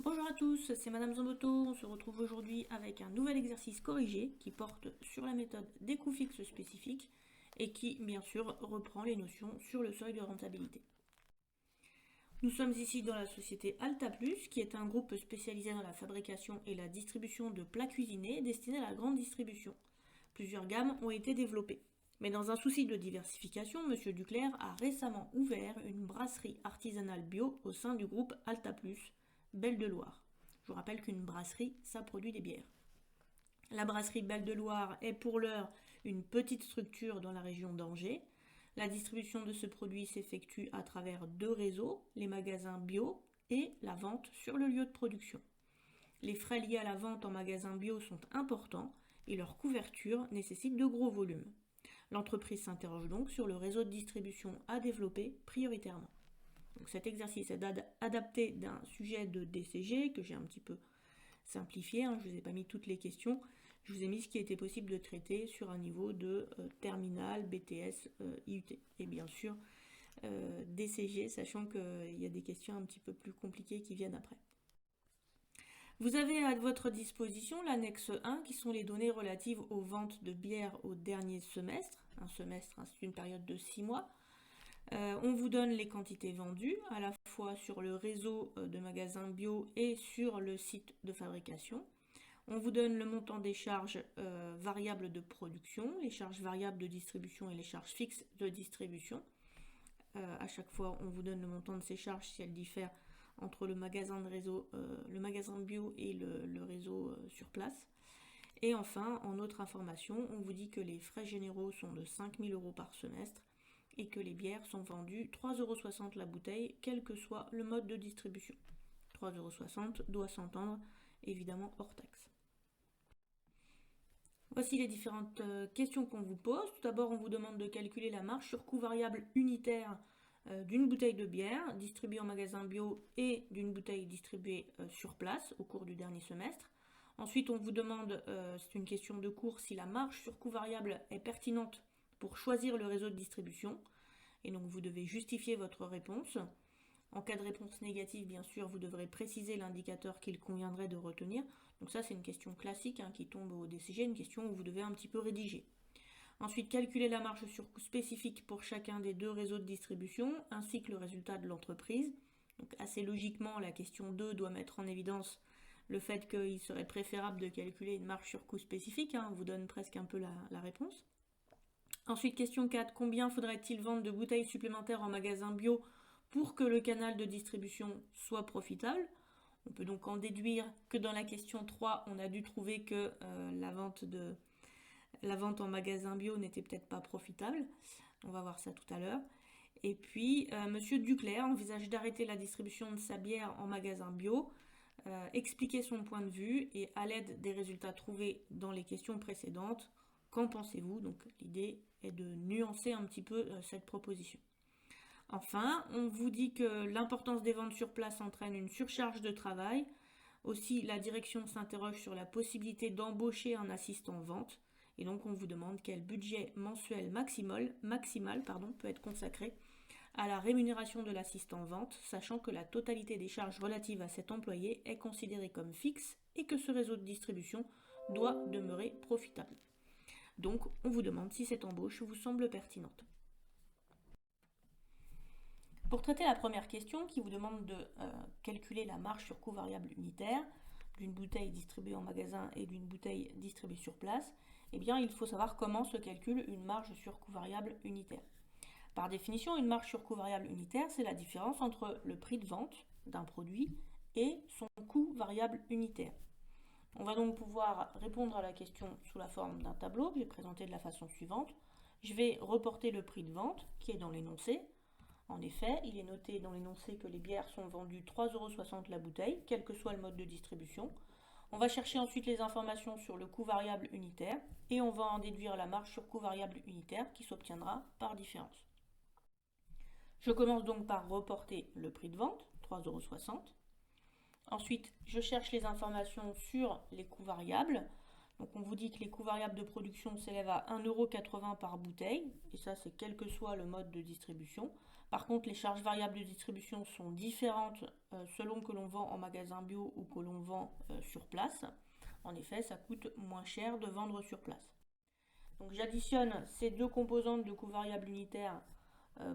Bonjour à tous, c'est Madame Zamboto. On se retrouve aujourd'hui avec un nouvel exercice corrigé qui porte sur la méthode des coûts fixes spécifiques et qui, bien sûr, reprend les notions sur le seuil de rentabilité. Nous sommes ici dans la société Alta Plus, qui est un groupe spécialisé dans la fabrication et la distribution de plats cuisinés destinés à la grande distribution. Plusieurs gammes ont été développées. Mais dans un souci de diversification, M. Duclerc a récemment ouvert une brasserie artisanale bio au sein du groupe Alta Plus, Belle de Loire. Je vous rappelle qu'une brasserie, ça produit des bières. La brasserie Belle de Loire est pour l'heure une petite structure dans la région d'Angers. La distribution de ce produit s'effectue à travers deux réseaux, les magasins bio et la vente sur le lieu de production. Les frais liés à la vente en magasin bio sont importants et leur couverture nécessite de gros volumes. L'entreprise s'interroge donc sur le réseau de distribution à développer prioritairement. Donc cet exercice est adapté d'un sujet de DCG que j'ai un petit peu simplifié, je ne vous ai pas mis toutes les questions, je vous ai mis ce qui était possible de traiter sur un niveau de terminal, BTS, IUT. Et bien sûr, DCG, sachant qu'il y a des questions un petit peu plus compliquées qui viennent après. Vous avez à votre disposition l'annexe 1, qui sont les données relatives aux ventes de bière au dernier semestre. Un semestre, c'est une période de 6 mois. On vous donne les quantités vendues, à la fois sur le réseau de magasins bio et sur le site de fabrication. On vous donne le montant des charges variables de production, les charges variables de distribution et les charges fixes de distribution. À chaque fois, on vous donne le montant de ces charges si elles diffèrent entre le magasin bio et le réseau sur place. Et enfin, en autre information, on vous dit que les frais généraux sont de 5 000 € par semestre et que les bières sont vendues 3,60 € la bouteille, quel que soit le mode de distribution. 3,60 € doit s'entendre évidemment hors taxe. Voici les différentes questions qu'on vous pose. Tout d'abord, on vous demande de calculer la marge sur coût variable unitaire d'une bouteille de bière distribuée en magasin bio et d'une bouteille distribuée sur place au cours du dernier semestre. Ensuite, on vous demande, c'est une question de cours, si la marge sur coût variable est pertinente pour choisir le réseau de distribution. Et donc, vous devez justifier votre réponse. En cas de réponse négative, bien sûr, vous devrez préciser l'indicateur qu'il conviendrait de retenir. Donc ça, c'est une question classique qui tombe au DCG, une question où vous devez un petit peu rédiger. Ensuite, calculer la marge sur coût spécifique pour chacun des deux réseaux de distribution, ainsi que le résultat de l'entreprise. Donc assez logiquement, la question 2 doit mettre en évidence le fait qu'il serait préférable de calculer une marge sur coût spécifique. On vous donne presque un peu la réponse. Ensuite, question 4, combien faudrait-il vendre de bouteilles supplémentaires en magasin bio pour que le canal de distribution soit profitable? On peut donc en déduire que dans la question 3, on a dû trouver que la vente en magasin bio n'était peut-être pas profitable. On va voir ça tout à l'heure. Et puis, Monsieur Duclerc envisage d'arrêter la distribution de sa bière en magasin bio, expliquer son point de vue et à l'aide des résultats trouvés dans les questions précédentes, qu'en pensez-vous? Donc l'idée est de nuancer un petit peu cette proposition. Enfin, on vous dit que l'importance des ventes sur place entraîne une surcharge de travail. Aussi, la direction s'interroge sur la possibilité d'embaucher un assistant vente. Et donc, on vous demande quel budget mensuel maximal peut être consacré à la rémunération de l'assistant vente, sachant que la totalité des charges relatives à cet employé est considérée comme fixe et que ce réseau de distribution doit demeurer profitable. Donc, on vous demande si cette embauche vous semble pertinente. Pour traiter la première question qui vous demande de calculer la marge sur coût variable unitaire d'une bouteille distribuée en magasin et d'une bouteille distribuée sur place, eh bien il faut savoir comment se calcule une marge sur coût variable unitaire. Par définition, une marge sur coût variable unitaire, c'est la différence entre le prix de vente d'un produit et son coût variable unitaire. On va donc pouvoir répondre à la question sous la forme d'un tableau que j'ai présenté de la façon suivante. Je vais reporter le prix de vente qui est dans l'énoncé. En effet, il est noté dans l'énoncé que les bières sont vendues 3,60 € la bouteille, quel que soit le mode de distribution. On va chercher ensuite les informations sur le coût variable unitaire et on va en déduire la marge sur coût variable unitaire qui s'obtiendra par différence. Je commence donc par reporter le prix de vente, 3,60 €. Ensuite, je cherche les informations sur les coûts variables. Donc on vous dit que les coûts variables de production s'élèvent à 1,80 € par bouteille, et ça c'est quel que soit le mode de distribution. Par contre, les charges variables de distribution sont différentes selon que l'on vend en magasin bio ou que l'on vend sur place. En effet, ça coûte moins cher de vendre sur place. Donc j'additionne ces deux composantes de coût variable unitaire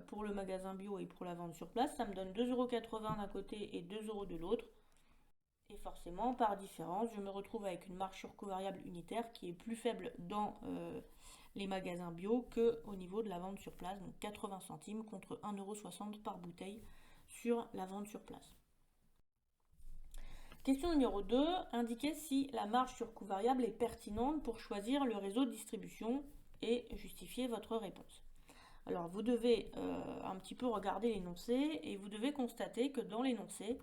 pour le magasin bio et pour la vente sur place. Ça me donne 2,80 € d'un côté et 2 € de l'autre. Et forcément, par différence, je me retrouve avec une marge sur coût variable unitaire qui est plus faible dans les magasins bio qu'au niveau de la vente sur place, donc 80 centimes contre 1,60 € par bouteille sur la vente sur place. Question numéro 2, indiquez si la marge sur coût variable est pertinente pour choisir le réseau de distribution et justifier votre réponse. Alors vous devez un petit peu regarder l'énoncé et vous devez constater que dans l'énoncé,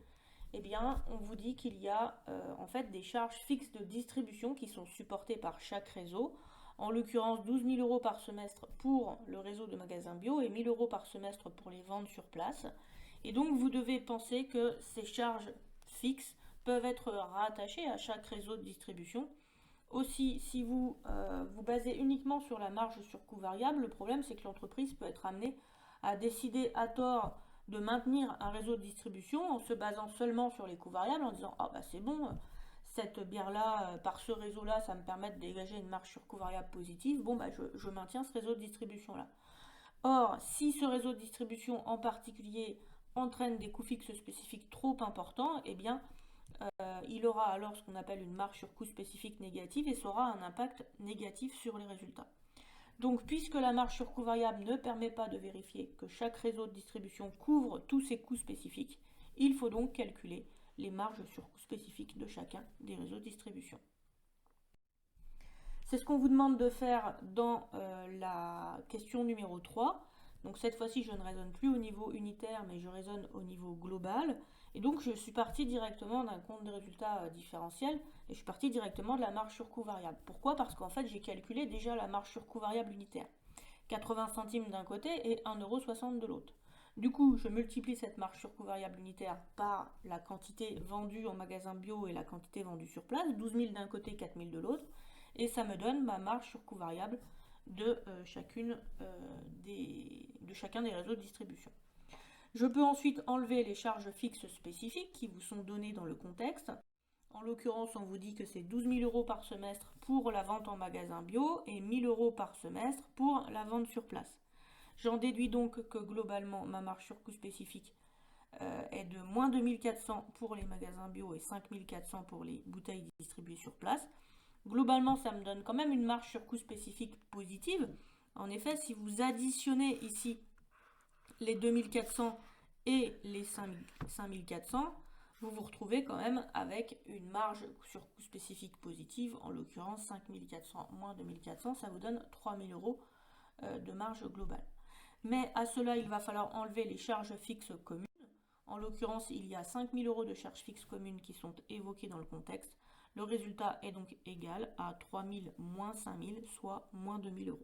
eh bien, on vous dit qu'il y a en fait des charges fixes de distribution qui sont supportées par chaque réseau. En l'occurrence, 12 000 € par semestre pour le réseau de magasins bio et 1 000 € par semestre pour les ventes sur place. Et donc, vous devez penser que ces charges fixes peuvent être rattachées à chaque réseau de distribution. Aussi, si vous vous basez uniquement sur la marge sur coût variable, le problème c'est que l'entreprise peut être amenée à décider à tort de maintenir un réseau de distribution en se basant seulement sur les coûts variables, en disant « Ah bah c'est bon, cette bière-là, par ce réseau-là, ça me permet de dégager une marge sur coût variable positive, bon bah je maintiens ce réseau de distribution-là. » Or, si ce réseau de distribution en particulier entraîne des coûts fixes spécifiques trop importants, eh bien il aura alors ce qu'on appelle une marge sur coût spécifique négative et ça aura un impact négatif sur les résultats. Donc, puisque la marge sur coût variable ne permet pas de vérifier que chaque réseau de distribution couvre tous ses coûts spécifiques, il faut donc calculer les marges sur coût spécifiques de chacun des réseaux de distribution. C'est ce qu'on vous demande de faire dans la question numéro 3. Donc cette fois-ci, je ne raisonne plus au niveau unitaire, mais je raisonne au niveau global. Et donc je suis partie directement d'un compte de résultat différentiel et je suis partie directement de la marge sur coût variable. Pourquoi? Parce qu'en fait, j'ai calculé déjà la marge sur coût variable unitaire. 80 centimes d'un côté et 1,60 € de l'autre. Du coup, je multiplie cette marge sur coût variable unitaire par la quantité vendue en magasin bio et la quantité vendue sur place, 12 000 d'un côté, 4 000 de l'autre, et ça me donne ma marge sur coût variable de chacun des réseaux de distribution. Je peux ensuite enlever les charges fixes spécifiques qui vous sont données dans le contexte. En l'occurrence, on vous dit que c'est 12 000 € par semestre pour la vente en magasin bio et 1 000 € par semestre pour la vente sur place. J'en déduis donc que globalement, ma marge sur coût spécifique est de moins 2 400 pour les magasins bio et 5 400 pour les bouteilles distribuées sur place. Globalement, ça me donne quand même une marge sur coût spécifique positive. En effet, si vous additionnez ici les 2400 et les 5400, vous vous retrouvez quand même avec une marge sur coût spécifique positive, en l'occurrence 5400 moins 2400, ça vous donne 3000 € de marge globale. Mais à cela, il va falloir enlever les charges fixes communes. En l'occurrence, il y a 5000 € de charges fixes communes qui sont évoquées dans le contexte. Le résultat est donc égal à 3000 moins 5000, soit moins 2000 €.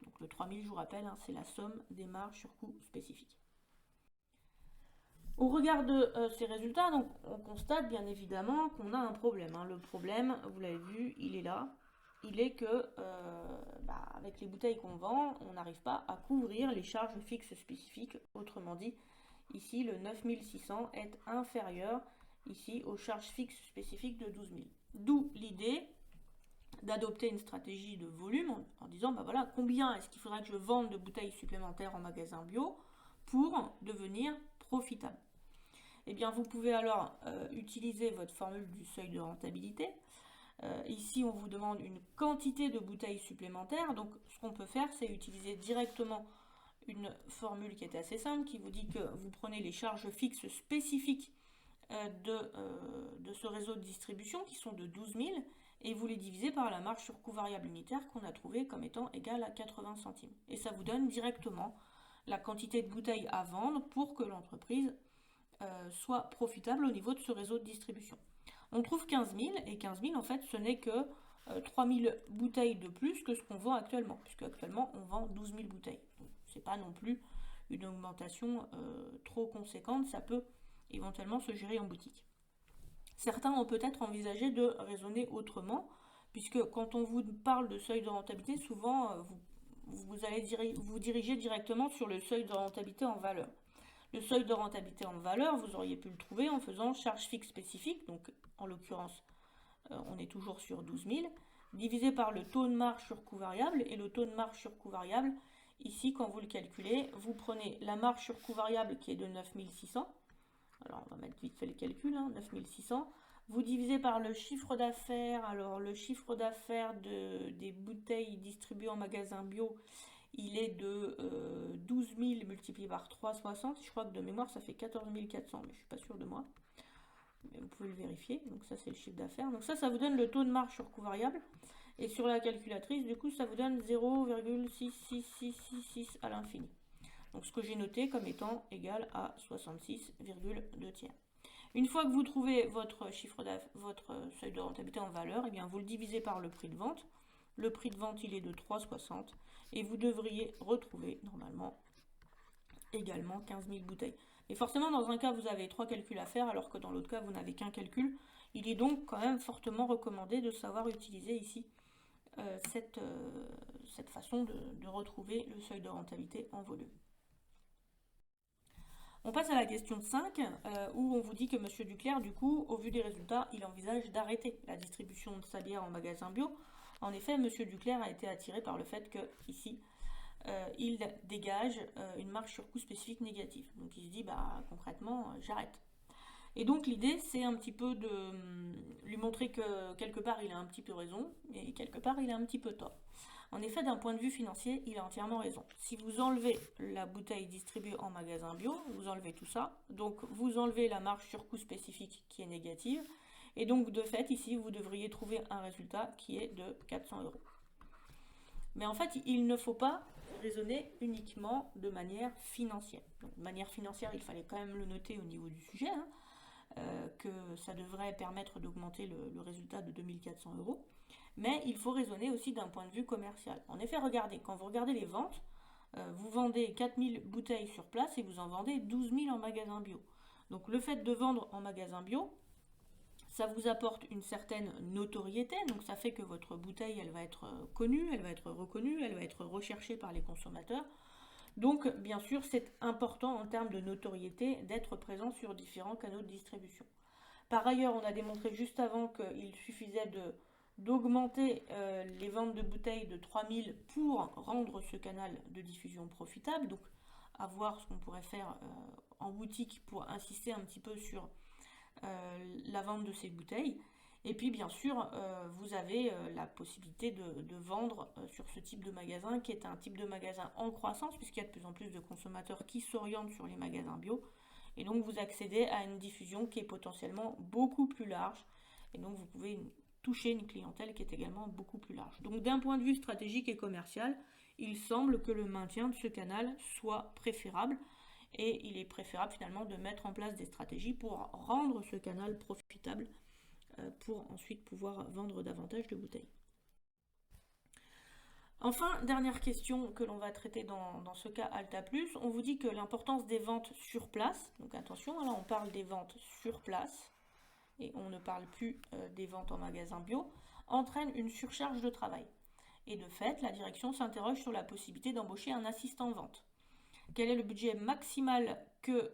Donc le 3000, je vous rappelle, c'est la somme des marges sur coût spécifiques. Au regard de ces résultats, donc, on constate bien évidemment qu'on a un problème. Le problème, vous l'avez vu, il est là. Il est que, avec les bouteilles qu'on vend, on n'arrive pas à couvrir les charges fixes spécifiques. Autrement dit, ici, le 9600 est inférieur ici aux charges fixes spécifiques de 12 000. D'où l'idée d'adopter une stratégie de volume en disant, voilà, combien est-ce qu'il faudrait que je vende de bouteilles supplémentaires en magasin bio pour devenir profitable. Eh bien, vous pouvez alors utiliser votre formule du seuil de rentabilité. Ici, on vous demande une quantité de bouteilles supplémentaires. Donc, ce qu'on peut faire, c'est utiliser directement une formule qui est assez simple, qui vous dit que vous prenez les charges fixes spécifiques de ce réseau de distribution, qui sont de 12 000, et vous les divisez par la marge sur coût variable unitaire qu'on a trouvé comme étant égale à 80 centimes. Et ça vous donne directement la quantité de bouteilles à vendre pour que l'entreprise soit profitable au niveau de ce réseau de distribution. On trouve 15 000, et 15 000, en fait, ce n'est que 3 000 bouteilles de plus que ce qu'on vend actuellement, puisque actuellement, on vend 12 000 bouteilles. Ce n'est pas non plus une augmentation trop conséquente, ça peut éventuellement se gérer en boutique. Certains ont peut-être envisagé de raisonner autrement, puisque quand on vous parle de seuil de rentabilité, souvent vous allez vous diriger directement sur le seuil de rentabilité en valeur. Le seuil de rentabilité en valeur, vous auriez pu le trouver en faisant charge fixe spécifique, donc en l'occurrence, on est toujours sur 12 000, divisé par le taux de marge sur coût variable. Et le taux de marge sur coût variable, ici, quand vous le calculez, vous prenez la marge sur coût variable qui est de 9600. Alors, on va mettre vite fait le calcul, 9600. Vous divisez par le chiffre d'affaires. Alors, le chiffre d'affaires des bouteilles distribuées en magasin bio, il est de 12 000 multiplié par 3,60. Je crois que de mémoire, ça fait 14 400, mais je ne suis pas sûre de moi. Mais vous pouvez le vérifier. Donc ça, c'est le chiffre d'affaires. Donc ça vous donne le taux de marge sur coût variable. Et sur la calculatrice, du coup, ça vous donne 0,66666 à l'infini. Donc ce que j'ai noté comme étant égal à 66,2 tiers. Une fois que vous trouvez votre seuil de rentabilité en valeur, eh bien vous le divisez par le prix de vente. Le prix de vente, il est de 3,60 et vous devriez retrouver normalement également 15 000 bouteilles. Et forcément, dans un cas, vous avez 3 calculs à faire, alors que dans l'autre cas, vous n'avez qu'un calcul. Il est donc quand même fortement recommandé de savoir utiliser ici cette façon de retrouver le seuil de rentabilité en volume. On passe à la question 5, où on vous dit que M. Duclerc, du coup, au vu des résultats, il envisage d'arrêter la distribution de sa bière en magasin bio. En effet, M. Duclerc a été attiré par le fait que, ici, il dégage une marge sur coût spécifique négative. Donc il se dit, concrètement, j'arrête. Et donc l'idée, c'est un petit peu de lui montrer que quelque part, il a un petit peu raison, et quelque part, il a un petit peu tort. En effet, d'un point de vue financier, il a entièrement raison. Si vous enlevez la bouteille distribuée en magasin bio, vous enlevez tout ça, donc vous enlevez la marge sur coût spécifique qui est négative, et donc de fait, ici, vous devriez trouver un résultat qui est de 400 €. Mais en fait, il ne faut pas raisonner uniquement de manière financière. Donc, de manière financière, il fallait quand même le noter au niveau du sujet, que ça devrait permettre d'augmenter le résultat de 2400 €. Mais il faut raisonner aussi d'un point de vue commercial. En effet, regardez, quand vous regardez les ventes, vous vendez 4000 bouteilles sur place et vous en vendez 12 000 en magasin bio. Donc le fait de vendre en magasin bio, ça vous apporte une certaine notoriété, donc ça fait que votre bouteille, elle va être connue, elle va être reconnue, elle va être recherchée par les consommateurs. Donc, bien sûr, c'est important en termes de notoriété d'être présent sur différents canaux de distribution. Par ailleurs, on a démontré juste avant qu'il suffisait d'augmenter les ventes de bouteilles de 3000 pour rendre ce canal de diffusion profitable. Donc, à voir ce qu'on pourrait faire en boutique pour insister un petit peu sur la vente de ces bouteilles. Et puis bien sûr, vous avez la possibilité de vendre sur ce type de magasin qui est un type de magasin en croissance puisqu'il y a de plus en plus de consommateurs qui s'orientent sur les magasins bio. Et donc vous accédez à une diffusion qui est potentiellement beaucoup plus large. Et donc vous pouvez toucher une clientèle qui est également beaucoup plus large. Donc d'un point de vue stratégique et commercial, il semble que le maintien de ce canal soit préférable. Et il est préférable finalement de mettre en place des stratégies pour rendre ce canal profitable pour ensuite pouvoir vendre davantage de bouteilles. Enfin, dernière question que l'on va traiter dans ce cas Alta Plus, on vous dit que l'importance des ventes sur place, donc attention, là on parle des ventes sur place, et on ne parle plus des ventes en magasin bio, entraîne une surcharge de travail. Et de fait, la direction s'interroge sur la possibilité d'embaucher un assistant vente. Quel est le budget maximal que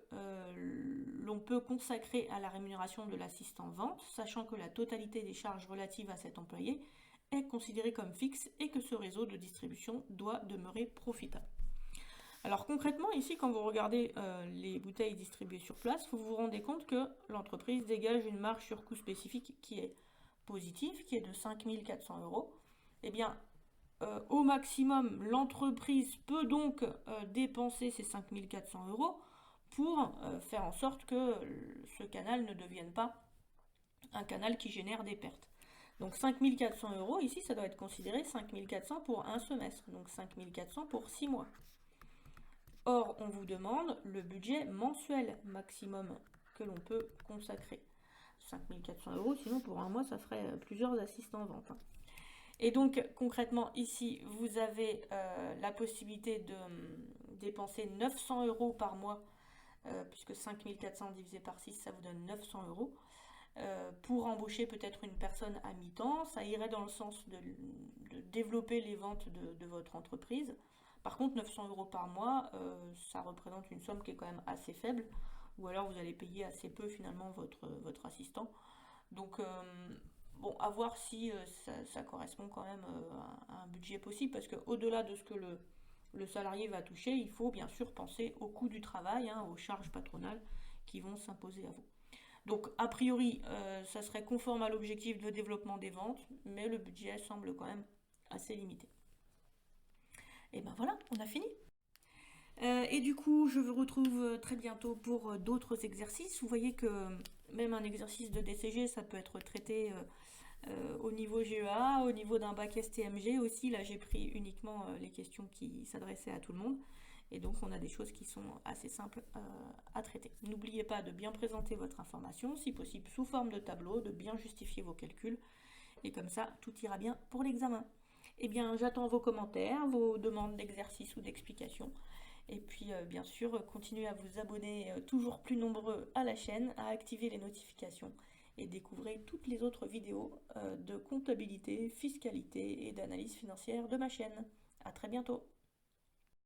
l'on peut consacrer à la rémunération de l'assistant vente, sachant que la totalité des charges relatives à cet employé est considérée comme fixe et que ce réseau de distribution doit demeurer profitable. Alors concrètement, ici, quand vous regardez les bouteilles distribuées sur place, vous vous rendez compte que l'entreprise dégage une marge sur coût spécifique qui est positive, qui est de 5400 €. Eh bien, au maximum, l'entreprise peut donc dépenser ces 5400 € pour faire en sorte que ce canal ne devienne pas un canal qui génère des pertes. Donc 5400 € ici, ça doit être considéré 5400 pour un semestre, donc 5400 pour 6 mois. Or, on vous demande le budget mensuel maximum que l'on peut consacrer. 5400 €, sinon pour un mois, ça ferait plusieurs assistants vente. Et donc, concrètement, ici, vous avez la possibilité de dépenser 900 € par mois, puisque 5400 divisé par 6, ça vous donne 900 €. pour embaucher peut-être une personne à mi-temps. Ça irait dans le sens de développer les ventes de votre entreprise. Par contre, 900 euros par mois, ça représente une somme qui est quand même assez faible, ou alors vous allez payer assez peu finalement votre assistant. Donc, bon, à voir si ça correspond quand même à un budget possible, parce qu'au-delà de ce que le salarié va toucher, il faut bien sûr penser au coût du travail, hein, aux charges patronales qui vont s'imposer à vous. Donc, a priori, ça serait conforme à l'objectif de développement des ventes, mais le budget semble quand même assez limité. Et ben voilà, on a fini. Et du coup, je vous retrouve très bientôt pour d'autres exercices. Vous voyez que même un exercice de DCG, ça peut être traité au niveau GEA, au niveau d'un bac STMG aussi. Là, j'ai pris uniquement les questions qui s'adressaient à tout le monde. Et donc, on a des choses qui sont assez simples à traiter. N'oubliez pas de bien présenter votre information, si possible sous forme de tableau, de bien justifier vos calculs. Et comme ça, tout ira bien pour l'examen. Eh bien, j'attends vos commentaires, vos demandes d'exercice ou d'explications. Et puis, bien sûr, continuez à vous abonner toujours plus nombreux à la chaîne, à activer les notifications et découvrez toutes les autres vidéos de comptabilité, fiscalité et d'analyse financière de ma chaîne. À très bientôt.